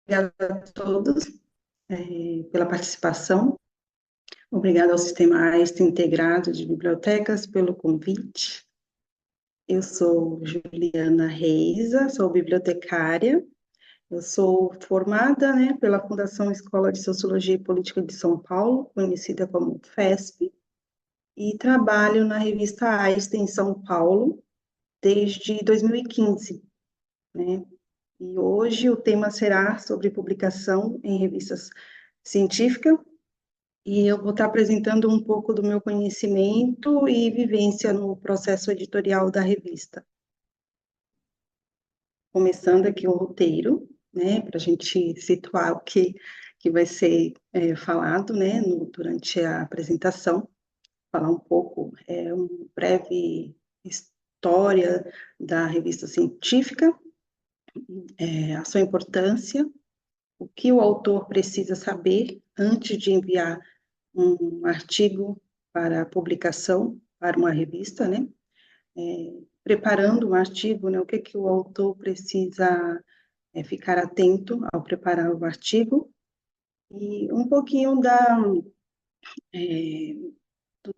Obrigada a todos pela participação. Obrigada ao Sistema AIST Integrado de Bibliotecas pelo convite. Eu sou Juliana Reisa, sou bibliotecária. Eu sou formada, pela Fundação Escola de Sociologia e Política de São Paulo, conhecida como FESP, e trabalho na revista AIST em São Paulo desde 2015, né? E hoje o tema será sobre publicação em revistas científicas, e eu vou estar apresentando um pouco do meu conhecimento e vivência no processo editorial da revista. Começando aqui o roteiro, para a gente situar o que vai ser falado, durante a apresentação, falar um pouco, uma breve história da revista científica, a sua importância, o que o autor precisa saber antes de enviar um artigo para publicação para uma revista, preparando um artigo, o que o autor precisa ficar atento ao preparar o artigo, e um pouquinho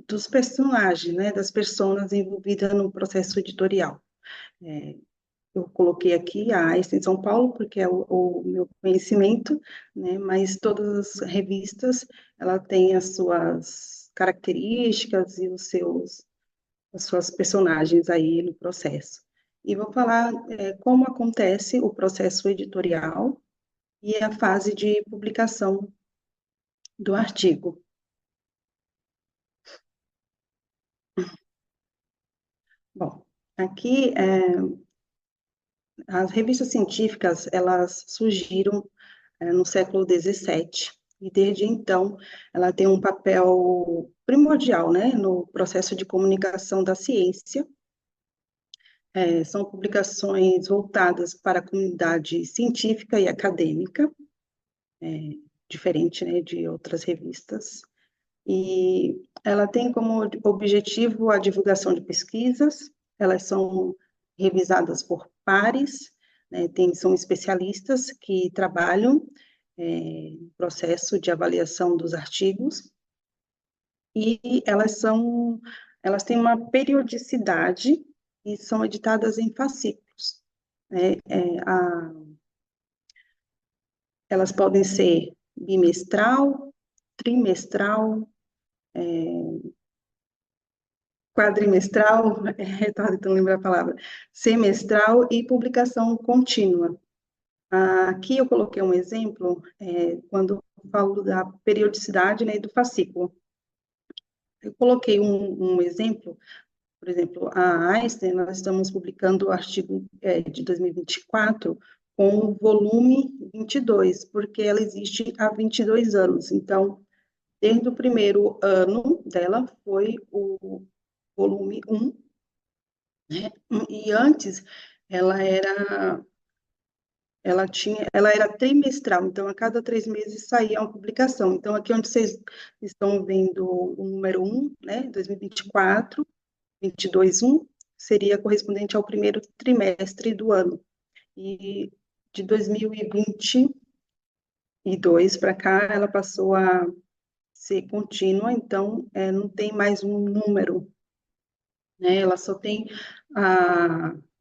dos personagens, das personas envolvidas no processo editorial. Eu coloquei aqui a Einstein São Paulo, porque é o meu conhecimento, mas todas as revistas, ela tem as suas características e as suas personagens aí no processo. E vou falar como acontece o processo editorial e a fase de publicação do artigo. Bom, aqui as revistas científicas, elas surgiram no século XVII, e desde então ela tem um papel primordial, no processo de comunicação da ciência. São publicações voltadas para a comunidade científica e acadêmica, diferente, de outras revistas, e ela tem como objetivo a divulgação de pesquisas. Elas são revisadas por pares, são especialistas que trabalham no processo de avaliação dos artigos, e elas têm uma periodicidade e são editadas em fascículos. Elas podem ser bimestral, trimestral, quadrimestral, estou tentando lembrar a palavra, semestral e publicação contínua. Aqui eu coloquei um exemplo, quando falo da periodicidade, do fascículo. Eu coloquei um exemplo, por exemplo, a Einstein, nós estamos publicando o artigo de 2024 com o volume 22, porque ela existe há 22 anos. Então, desde o primeiro ano dela foi o volume 1, e antes ela era trimestral, então a cada 3 meses saía uma publicação. Então, aqui onde vocês estão vendo o número 1, 2024, 22.1, seria correspondente ao primeiro trimestre do ano. E de 2022 para cá, ela passou a ser contínua, então não tem mais um número, ela só tem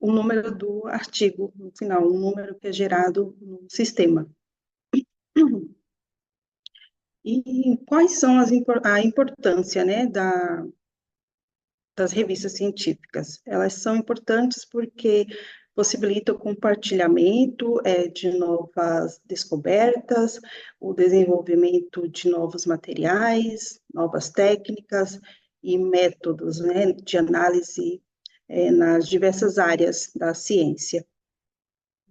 o número do artigo no final, um número que é gerado no sistema. E quais são a importância, das revistas científicas? Elas são importantes porque possibilitam o compartilhamento de novas descobertas, o desenvolvimento de novos materiais, novas técnicas e métodos, de análise nas diversas áreas da ciência.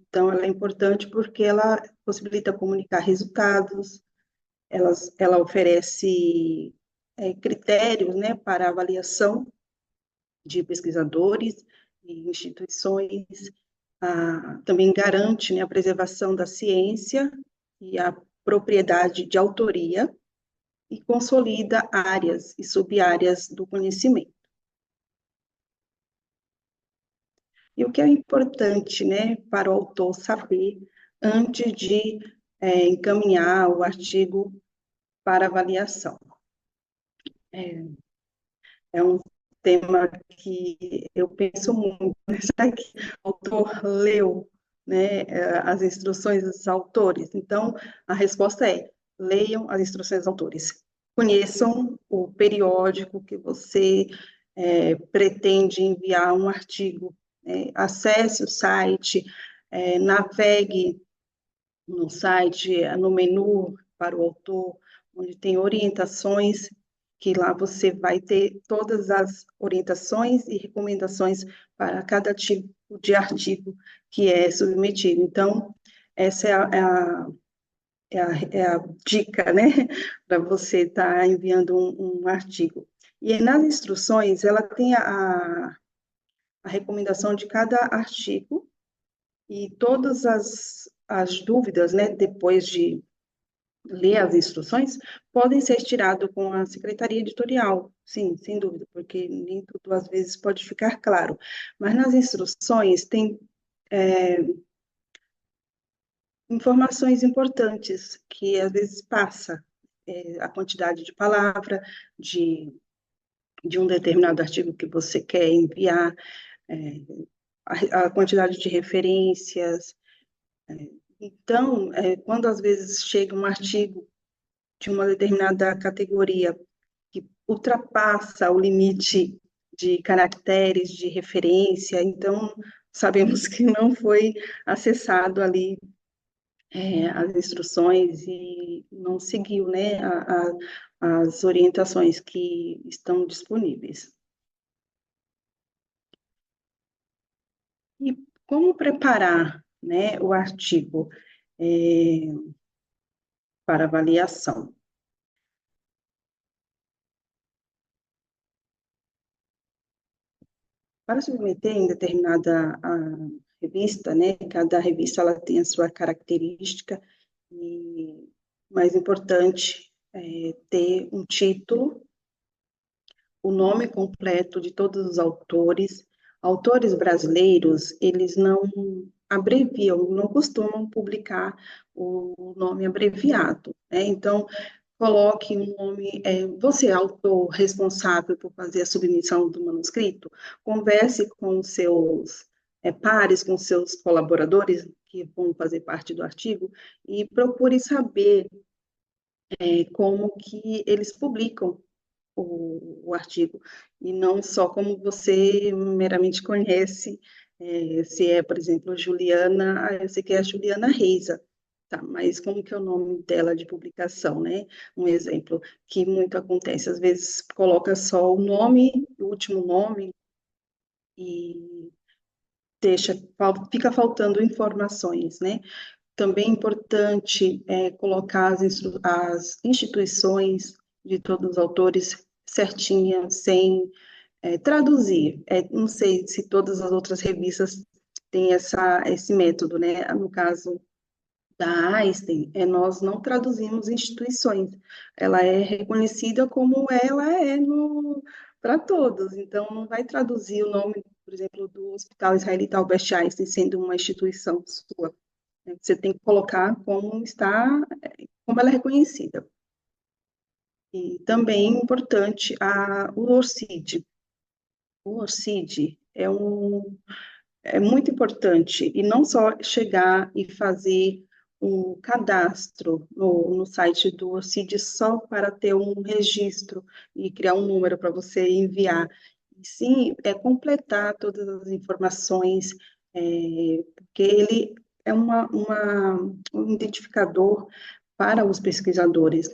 Então, ela é importante porque ela possibilita comunicar resultados, ela oferece critérios, para avaliação de pesquisadores e instituições, também garante, a preservação da ciência e a propriedade de autoria, e consolida áreas e sub-áreas do conhecimento. E o que é importante, para o autor saber antes de encaminhar o artigo para avaliação. É um tema que eu penso muito, né? Será que o autor leu, né, as instruções dos autores? Então, a resposta é: leiam as instruções dos autores. Conheçam o periódico que você pretende enviar um artigo. Acesse o site, navegue no site, no menu para o autor, onde tem orientações, que lá você vai ter todas as orientações e recomendações para cada tipo de artigo que é submetido. Então, essa é a dica, né, para você estar enviando um artigo. E nas instruções, ela tem a recomendação de cada artigo e todas as dúvidas, né, depois de ler as instruções, podem ser tiradas com a secretaria editorial, sim, sem dúvida, porque nem tudo às vezes pode ficar claro. Mas nas instruções tem informações importantes que às vezes passa a quantidade de palavra de um determinado artigo que você quer enviar, é, a quantidade de referências. Então, quando às vezes chega um artigo de uma determinada categoria que ultrapassa o limite de caracteres de referência, então sabemos que não foi acessado ali as instruções e não seguiu, né, as orientações que estão disponíveis. E como preparar, né, o artigo é, para avaliação? Para submeter em determinada revista, né, cada revista ela tem a sua característica e mais importante é ter um título, o nome completo de todos os autores. Autores brasileiros, eles não abreviam, não costumam publicar o nome abreviado, né? Então, coloque um nome, você é autor responsável por fazer a submissão do manuscrito, converse com seus pares, com seus colaboradores que vão fazer parte do artigo e procure saber como que eles publicam o artigo, e não só como você meramente conhece, se é, por exemplo, Juliana, eu sei que é a Juliana Reisa, tá, mas como que é o nome dela de publicação, né? Um exemplo que muito acontece, às vezes coloca só o nome, o último nome, e deixa, fica faltando informações, né? Também é importante colocar as instituições de todos os autores certinhas, sem traduzir. Não sei se todas as outras revistas têm esse método, né? No caso da Einstein, nós não traduzimos instituições. Ela é reconhecida como ela é para todos. Então, não vai traduzir o nome, por exemplo, do Hospital Israelita Albert Einstein sendo uma instituição sua. Você tem que colocar como ela é reconhecida. E também importante o ORCID. O ORCID é muito importante, e não só chegar e fazer um cadastro no site do ORCID só para ter um registro e criar um número para você enviar. E sim, completar todas as informações, porque ele é um identificador para os pesquisadores.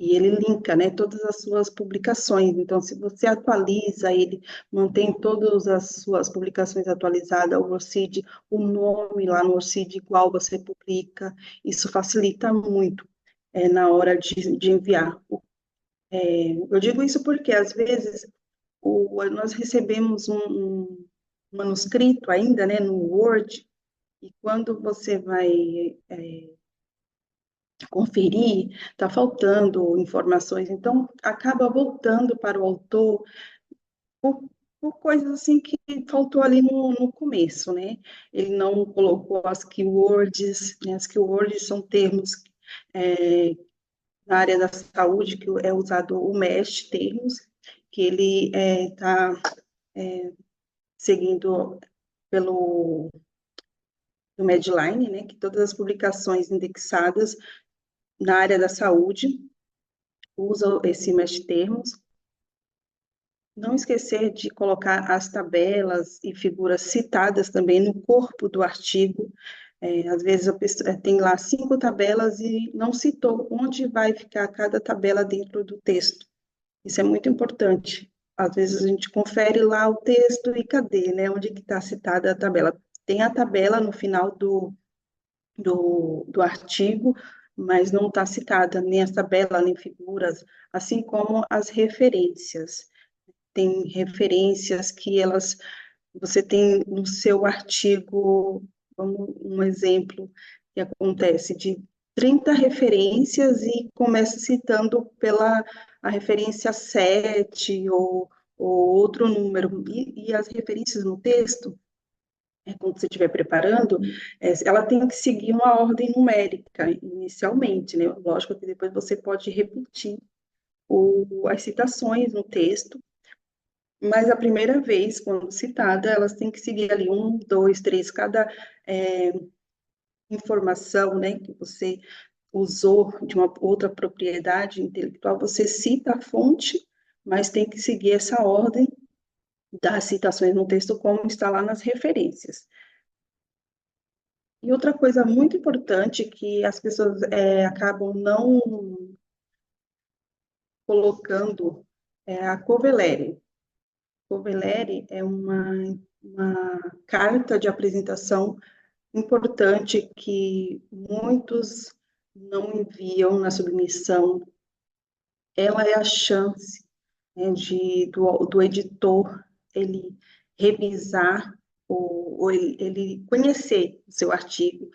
E ele linka, né, todas as suas publicações. Então, se você atualiza ele, mantém todas as suas publicações atualizadas, o ORCID, o nome lá no ORCID igual você publica, isso facilita muito na hora de enviar. Eu digo isso porque, às vezes, nós recebemos um manuscrito ainda, né, no Word, e quando você vai conferir, está faltando informações, então acaba voltando para o autor por coisas assim que faltou ali no começo, né? Ele não colocou as keywords, né? As keywords são termos é, na área da saúde que é usado o MESH termos, que ele está seguindo pelo do Medline, né? Que todas as publicações indexadas na área da saúde usam esse MESH termos. Não esquecer de colocar as tabelas e figuras citadas também no corpo do artigo. Às vezes a pessoa tem lá 5 tabelas e não citou onde vai ficar cada tabela dentro do texto. Isso é muito importante. Às vezes a gente confere lá o texto e cadê, né? Onde que está citada a tabela? Tem a tabela no final do artigo, mas não está citada nem a tabela, nem figuras, assim como as referências. Tem referências que você tem no seu artigo, como um exemplo que acontece, de 30 referências e começa citando pela a referência 7 ou outro número, e as referências no texto, quando você estiver preparando, ela tem que seguir uma ordem numérica inicialmente, né? Lógico que depois você pode repetir as citações no texto, mas a primeira vez, quando citada, elas têm que seguir ali 1, 2, 3, cada é, informação, né, que você usou de uma outra propriedade intelectual, você cita a fonte, mas tem que seguir essa ordem das citações no texto, como está lá nas referências. E outra coisa muito importante que as pessoas acabam não colocando é a cover. Cover é uma carta de apresentação importante que muitos não enviam na submissão. Ela é a chance, né, do editor ele revisar ou ele conhecer o seu artigo,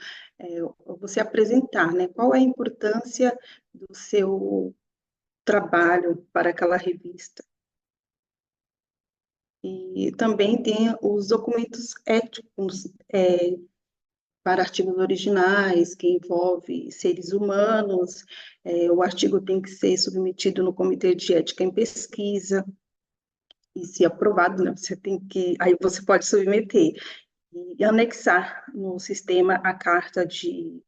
você apresentar, né, qual é a importância do seu trabalho para aquela revista. E também tem os documentos éticos, para artigos originais, que envolve seres humanos, o artigo tem que ser submetido no Comitê de Ética em Pesquisa, e se aprovado, né, aí você pode submeter, e anexar no sistema a carta de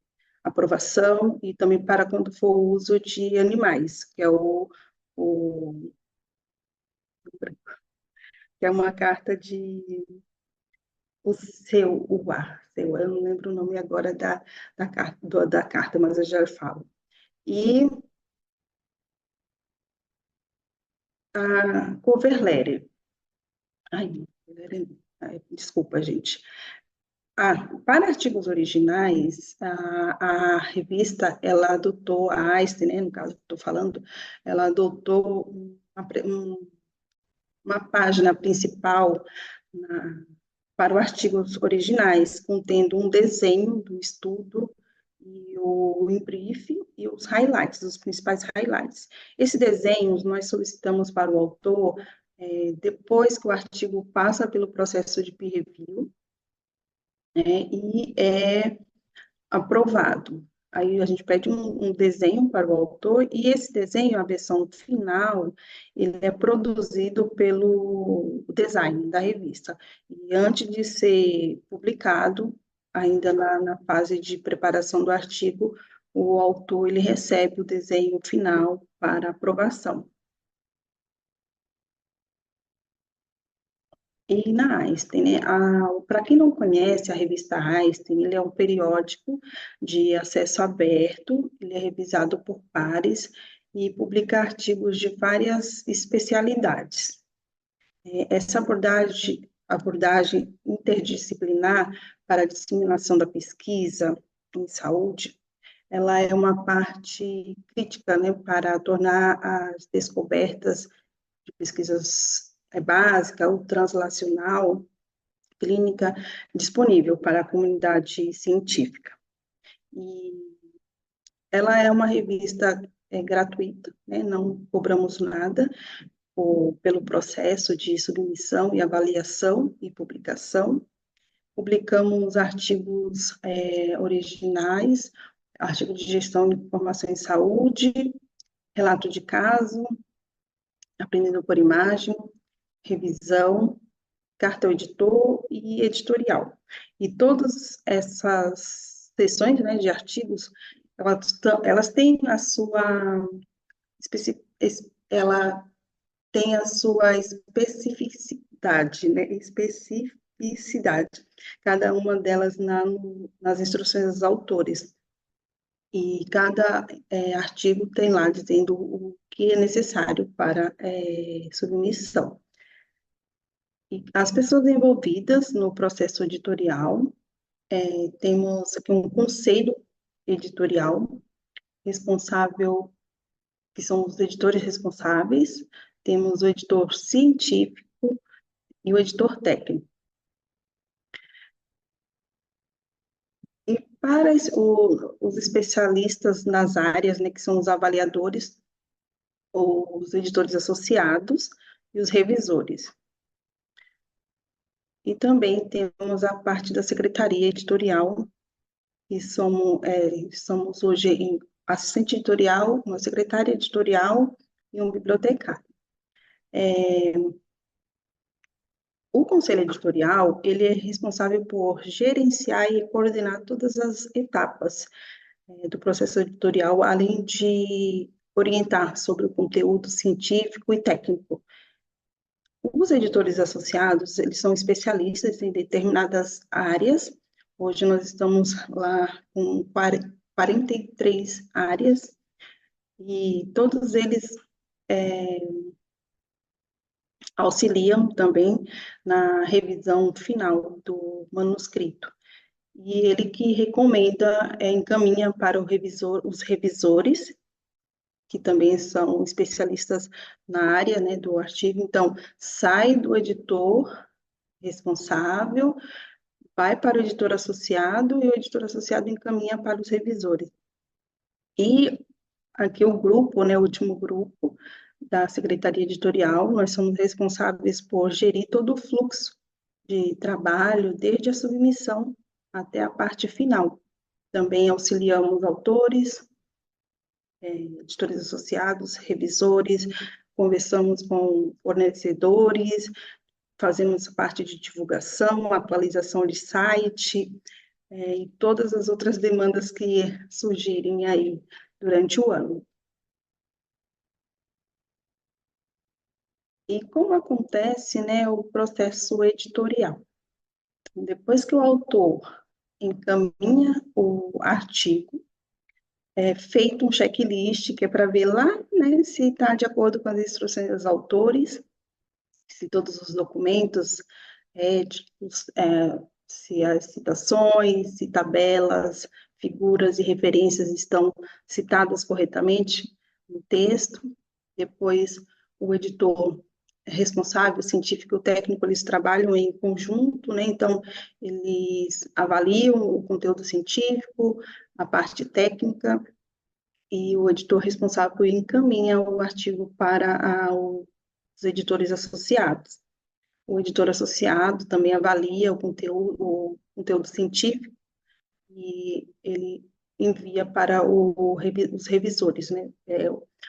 aprovação, e também para quando for o uso de animais, que é que é uma carta de eu não lembro o nome agora da carta, mas eu já falo. E a cover letter. Ai, desculpa, gente. Para artigos originais, a revista, ela adotou, a Einstein, né, no caso que estou falando, ela adotou uma página principal para os artigos originais, contendo um desenho do estudo e o em brief e os highlights, os principais highlights. Esse desenho nós solicitamos para o autor depois que o artigo passa pelo processo de peer review, né, e é aprovado. Aí a gente pede um desenho para o autor, e esse desenho, a versão final, ele é produzido pelo design da revista. E antes de ser publicado, ainda na fase de preparação do artigo, o autor ele recebe o desenho final para aprovação. E na Einstein, né? Para quem não conhece a revista Einstein, ele é um periódico de acesso aberto, ele é revisado por pares e publica artigos de várias especialidades. Essa abordagem interdisciplinar para a disseminação da pesquisa em saúde, ela é uma parte crítica, né, para tornar as descobertas de pesquisas básica ou translacional clínica disponível para a comunidade científica. E ela é uma revista gratuita, né? Não cobramos nada, pelo processo de submissão e avaliação e publicação. Publicamos artigos originais, artigo de gestão de informação em saúde, relato de caso, aprendendo por imagem, revisão, carta ao editor e editorial. E todas essas sessões, né, de artigos, elas têm a sua ela tem a sua especificidade, né, especificidade, cada uma delas nas instruções dos autores. E cada artigo tem lá dizendo o que é necessário para submissão. E as pessoas envolvidas no processo editorial, temos aqui um conselho editorial responsável, que são os editores responsáveis, temos o editor científico e o editor técnico. E para os especialistas nas áreas, né, que são os avaliadores, os editores associados e os revisores. E também temos a parte da secretaria editorial, e somos hoje em assistente editorial, uma secretária editorial e um bibliotecário. O conselho editorial, ele é responsável por gerenciar e coordenar todas as etapas do processo editorial, além de orientar sobre o conteúdo científico e técnico. Os editores associados, eles são especialistas em determinadas áreas. Hoje nós estamos lá com 43 áreas, e todos eles auxiliam também na revisão final do manuscrito. E ele que recomenda, encaminha para os revisores, que também são especialistas na área, né, do artigo. Então, sai do editor responsável, vai para o editor associado, e o editor associado encaminha para os revisores. E aqui o grupo, né, o último grupo da Secretaria Editorial, nós somos responsáveis por gerir todo o fluxo de trabalho, desde a submissão até a parte final. Também auxiliamos autores, editores associados, revisores, conversamos com fornecedores, fazemos parte de divulgação, atualização de site, e todas as outras demandas que surgirem aí durante o ano. E como acontece, né, o processo editorial? Depois que o autor encaminha o artigo, é feito um checklist, que é para ver lá, né, se está de acordo com as instruções dos autores, se todos os documentos, se as citações, se tabelas, figuras e referências estão citadas corretamente no texto. Depois, o editor responsável, científico e técnico, eles trabalham em conjunto, né? Então, eles avaliam o conteúdo científico, a parte técnica, e o editor responsável encaminha o artigo para os editores associados. O editor associado também avalia o conteúdo científico, e ele envia para os revisores, né?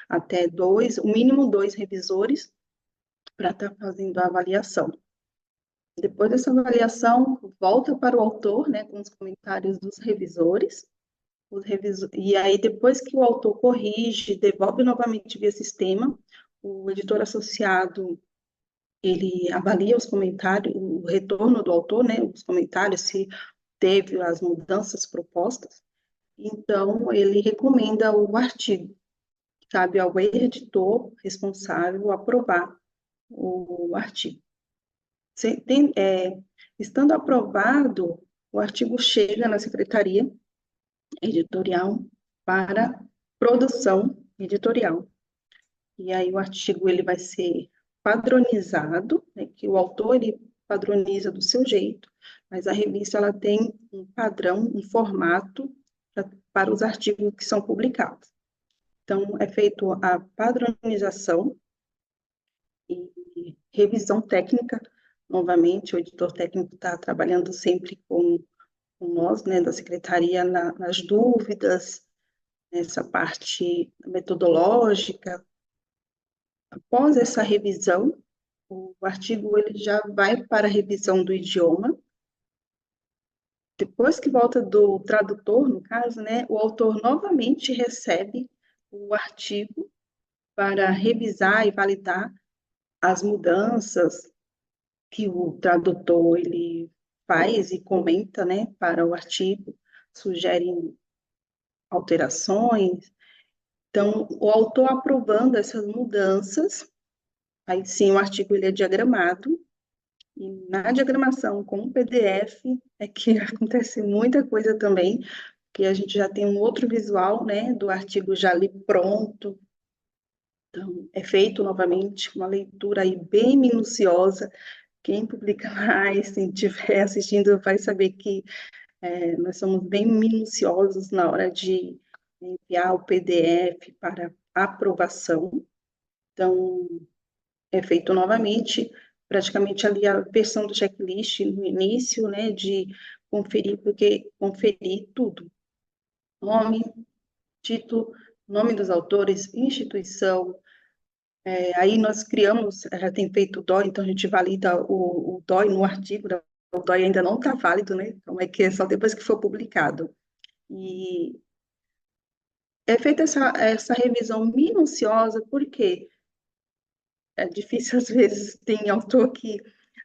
Até o mínimo 2 revisores, para estar fazendo a avaliação. Depois dessa avaliação, volta para o autor, né, com os comentários dos revisores, e aí depois que o autor corrige, devolve novamente via sistema, o editor associado, ele avalia os comentários, o retorno do autor, né, os comentários, se teve as mudanças propostas, então ele recomenda o artigo. Cabe ao editor responsável aprovar o artigo. Estando aprovado, o artigo chega na Secretaria Editorial para produção editorial. E aí o artigo ele vai ser padronizado, né, que o autor ele padroniza do seu jeito, mas a revista ela tem um padrão, um formato para os artigos que são publicados. Então, é feita a padronização, revisão técnica. Novamente, o editor técnico está trabalhando sempre com nós, né, da secretaria, nas dúvidas, nessa parte metodológica. Após essa revisão, o artigo ele já vai para a revisão do idioma. Depois que volta do tradutor, no caso, né, o autor novamente recebe o artigo para revisar e validar as mudanças que o tradutor ele faz e comenta, né, para o artigo, sugere alterações. Então, o autor aprovando essas mudanças, aí sim o artigo ele é diagramado, e na diagramação com o PDF é que acontece muita coisa também, que a gente já tem um outro visual, né, do artigo já ali pronto. Então, é feito novamente uma leitura aí bem minuciosa. Quem publica mais, quem estiver assistindo, vai saber que nós somos bem minuciosos na hora de enviar o PDF para aprovação. Então, é feito novamente, praticamente ali a versão do checklist no início, né, de conferir, porque conferir tudo. Nome, título, nome dos autores, instituição. Aí nós criamos, já tem feito o DOI, então a gente valida o DOI no artigo, o DOI ainda não está válido, né? Então é que é só depois que for publicado. E é feita essa revisão minuciosa, porque é difícil, às vezes, tem autor que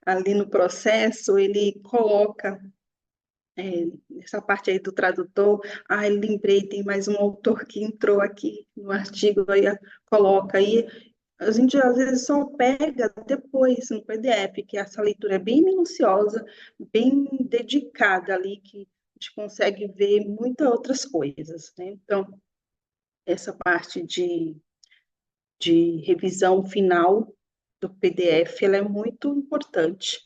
ali no processo ele coloca essa parte aí do tradutor, lembrei, tem mais um autor que entrou aqui no artigo, aí coloca aí, a gente às vezes só pega depois no PDF, que essa leitura é bem minuciosa, bem dedicada ali, que a gente consegue ver muitas outras coisas, né? Então, essa parte de revisão final do PDF, ela é muito importante.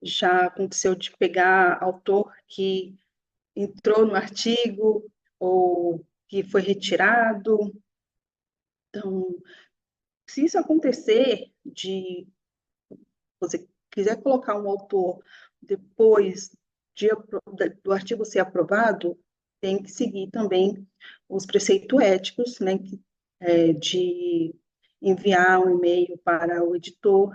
Já aconteceu de pegar autor que entrou no artigo ou que foi retirado. Então, se isso acontecer de você quiser colocar um autor depois do artigo ser aprovado, tem que seguir também os preceitos éticos, né, de enviar um e-mail para o editor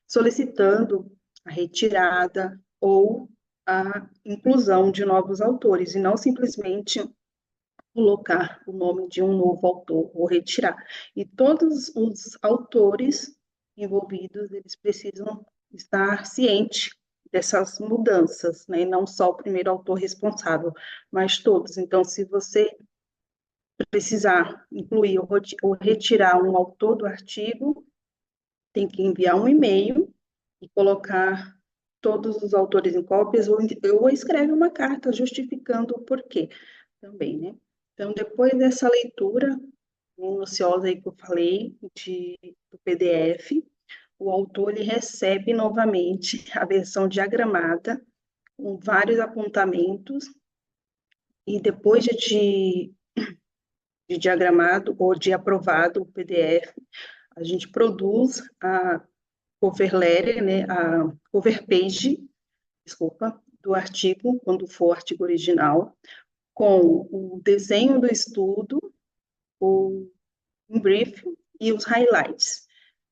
solicitando a retirada ou a inclusão de novos autores, e não simplesmente colocar o nome de um novo autor ou retirar. E todos os autores envolvidos, eles precisam estar cientes dessas mudanças, né? E não só o primeiro autor responsável, mas todos. Então, se você precisar incluir ou retirar um autor do artigo, tem que enviar um e-mail e colocar todos os autores em cópias, ou escreve uma carta justificando o porquê também, né? Então, depois dessa leitura minuciosa aí que eu falei, do PDF, o autor ele recebe novamente a versão diagramada, com vários apontamentos, e depois de diagramado ou de aprovado o PDF, a gente produz a cover letter, né, a cover page, desculpa, do artigo, quando for artigo original, com o desenho do estudo, o brief e os highlights,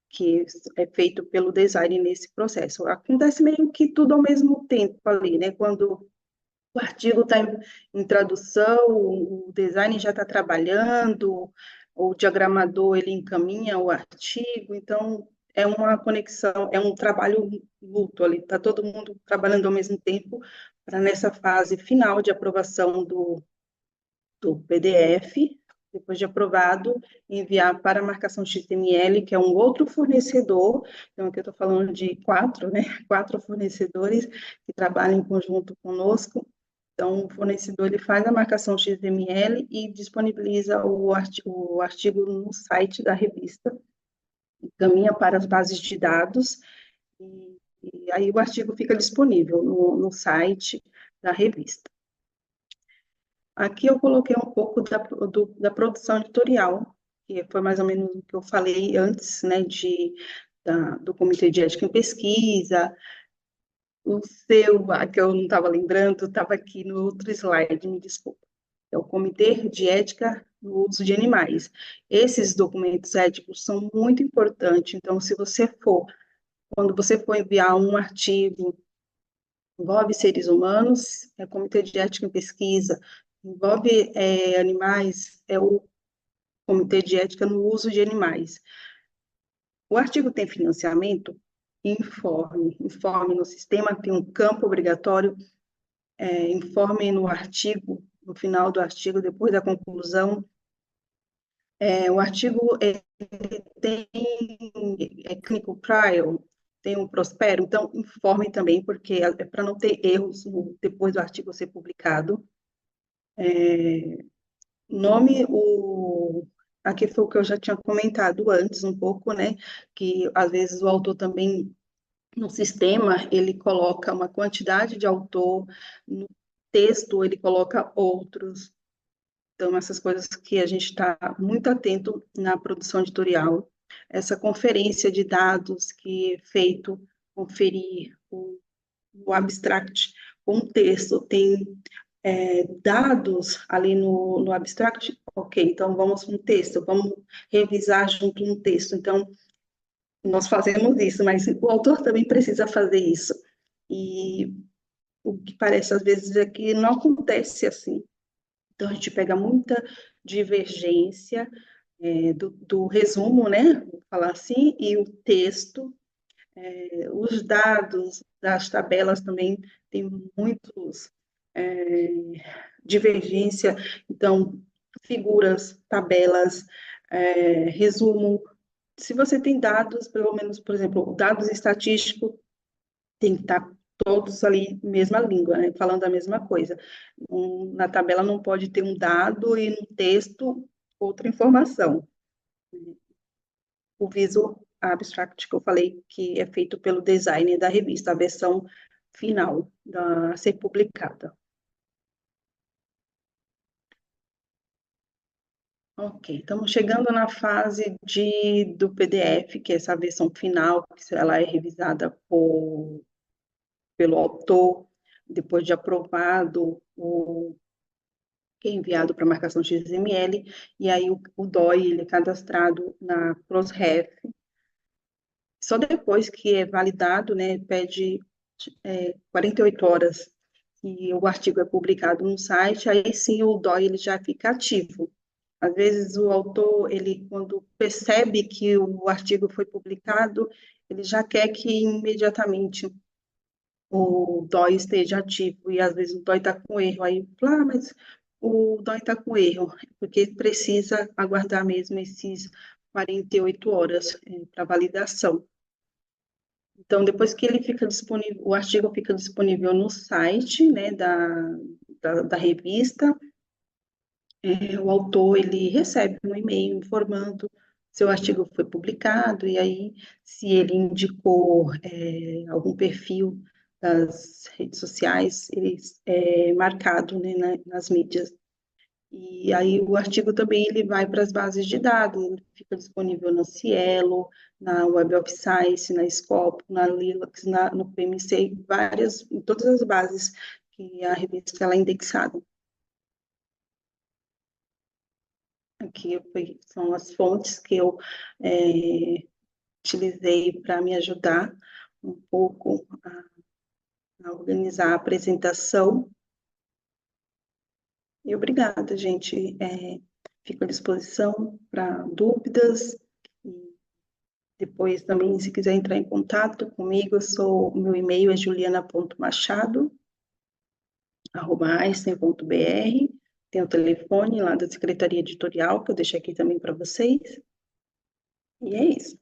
que é feito pelo design nesse processo. Acontece meio que tudo ao mesmo tempo ali, né? Quando o artigo está em tradução, o design já está trabalhando, o diagramador ele encaminha o artigo, então é uma conexão, é um trabalho mútuo ali, está todo mundo trabalhando ao mesmo tempo para nessa fase final de aprovação do PDF, depois de aprovado, enviar para a marcação XML, que é um outro fornecedor, então aqui eu estou falando de 4, né? 4 fornecedores que trabalham em conjunto conosco. Então, o fornecedor ele faz a marcação XML e disponibiliza o artigo no site da revista, encaminha para as bases de dados, e aí o artigo fica disponível no site da revista. Aqui eu coloquei um pouco da produção editorial, que foi mais ou menos o que eu falei antes, né, do Comitê de Ética em Pesquisa. O seu, que eu não estava lembrando, estava aqui no outro slide, me desculpa. É o Comitê de Ética no Uso de Animais. Esses documentos éticos são muito importantes, então, quando você for enviar um artigo, envolve seres humanos, é o Comitê de Ética em Pesquisa, envolve animais, é o Comitê de Ética no Uso de Animais. O artigo tem financiamento? Informe no sistema, tem um campo obrigatório, informe no artigo, no final do artigo, depois da conclusão. O artigo tem clinical trial, tem um prospero, então informe também, porque é para não ter erros depois do artigo ser publicado. Aqui foi o que eu já tinha comentado antes um pouco, né, que às vezes o autor também, no sistema, ele coloca uma quantidade de autor, no texto ele coloca outros, então essas coisas que a gente está muito atento na produção editorial, essa conferência de dados que é feito, conferir o abstract com o texto, tem dados ali no abstract, ok, então vamos para um texto, vamos revisar junto um texto. Então, nós fazemos isso, mas o autor também precisa fazer isso. E o que parece às vezes é que não acontece assim. Então, a gente pega muita divergência do resumo, né, vou falar assim, e o texto, os dados das tabelas também tem muitos divergência, então, figuras, tabelas, resumo. Se você tem dados, pelo menos, por exemplo, dados estatísticos, tem que estar todos ali, mesma língua, né, falando a mesma coisa. Na tabela não pode ter um dado e no texto outra informação. O Visual Abstract, que eu falei, que é feito pelo designer da revista, a versão final a ser publicada. Ok, estamos chegando na fase do PDF, que é essa versão final, que ela é revisada pelo autor, depois de aprovado, que é enviado para marcação XML, e aí o DOI ele é cadastrado na Crossref. Só depois que é validado, né, pede 48 horas e o artigo é publicado no site, aí sim o DOI ele já fica ativo. Às vezes o autor, ele quando percebe que o artigo foi publicado, ele já quer que imediatamente o DOI esteja ativo, e às vezes o DOI está com erro, aí, mas o DOI está com erro, porque precisa aguardar mesmo esses 48 horas para validação. Então, depois que ele fica disponível, o artigo fica disponível no site, né, da revista, o autor, ele recebe um e-mail informando se o artigo foi publicado, e aí, se ele indicou algum perfil das redes sociais, ele é marcado, né, nas mídias. E aí o artigo também ele vai para as bases de dados, ele fica disponível no Cielo, na Web of Science, na Scopus, na Linux, no PMC, em todas as bases que a revista ela é indexada. Aqui são as fontes que eu utilizei para me ajudar um pouco a organizar a apresentação. E obrigada, gente. Fico à disposição para dúvidas. E depois também, se quiser entrar em contato comigo, meu e-mail é juliana.machado@einstein.br. Tem o telefone lá da Secretaria Editorial, que eu deixei aqui também para vocês. E é isso.